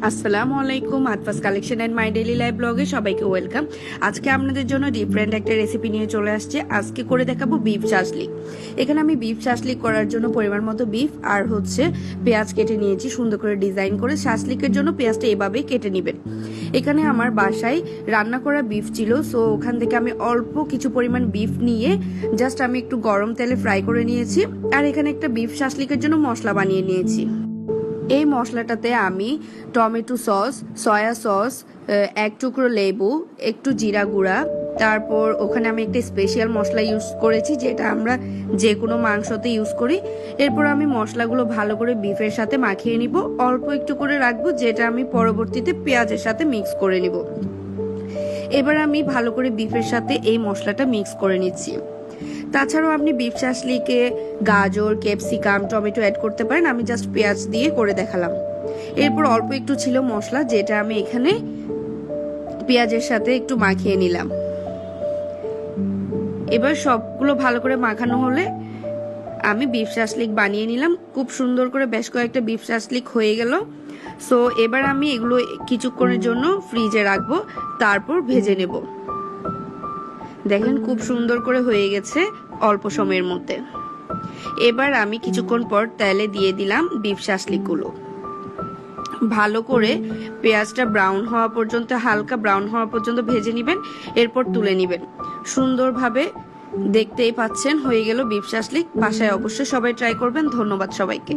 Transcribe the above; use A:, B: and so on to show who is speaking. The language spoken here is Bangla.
A: আসসালামু আলাইকুম, Atfas collection and my daily life ব্লগে সবাইকে ওয়েলকাম। আজকে আপনাদের জন্য ডিফারেন্ট একটা রেসিপি নিয়ে চলে আসছে। আজকে করে দেখাবো বিফ শাসলিক। এখানে আমি বিফ শাসলিক করার জন্য পরিমাণ মতো বিফ আর পেঁয়াজ কেটে নিয়েছি সুন্দর করে ডিজাইন করে। শাসলিকের জন্য পেঁয়াজটা এভাবেই কেটে নেবেন। এখানে আমার বাসায় রান্না করা বিফ ছিল, সো ওখান থেকে আমি অল্প কিছু পরিমাণ বিফ নিয়ে জাস্ট আমি একটু গরম তেলে ফ্রাই করে নিয়েছি। আর এখানে একটা বিফ শাসলিকের জন্য মশলা বানিয়ে নিয়েছি। এই মশলাটাতে আমি টমেটো সস, সয়া সস, এক টুকরো লেবু, একটু জিরা গুঁড়া, তারপর ওখানে আমি একটা স্পেশাল মশলা ইউজ করেছি যেটা আমরা যে কোনো মাংসতে ইউজ করি। এরপর আমি মশলাগুলো ভালো করে বিফের সাথে মাখিয়ে নিব। অল্প একটু করে রাখবো যেটা আমি পরবর্তীতে পেঁয়াজের সাথে মিক্স করে নিব। এবার আমি ভালো করে বিফের সাথে এই মশলাটা মিক্স করে নিচ্ছি। তাছাড়াও আপনি বিফ শাসলিকে গাজর, ক্যাপসিকাম, টমেটো অ্যাড করতে পারেন। আমি জাস্ট পেঁয়াজ দিয়ে করে দেখালাম। এরপর অল্প একটু ছিল মশলা যেটা আমি এখানে পেঁয়াজের সাথে একটু মাখিয়ে নিলাম। এবার সবগুলো ভালো করে মাখানো হলে আমি বিফ শাসলিক বানিয়ে নিলাম। খুব সুন্দর করে বেশ কয়েকটা বিফ শাসলিক হয়ে গেল। সো এবার আমি এগুলো কিছুক্ষণের জন্য ফ্রিজে রাখবো, তারপর ভেজে নেব। দেখেন খুব সুন্দর করে হয়ে গেছে অল্প সময়ের মধ্যে। এবার আমি কিছুক্ষণ পর তেলে দিয়ে দিলাম বিফ শাসলিকগুলো। ভালো করে পেঁয়াজটা ব্রাউন হওয়া পর্যন্ত, হালকা ব্রাউন হওয়া পর্যন্ত ভেজে নেবেন। এরপর তুলে নেবেন। সুন্দরভাবে দেখতেই পাচ্ছেন হয়ে গেল বিফ শাসলিক। বাসায় অবশ্যই সবাই ট্রাই করবেন। ধন্যবাদ সবাইকে।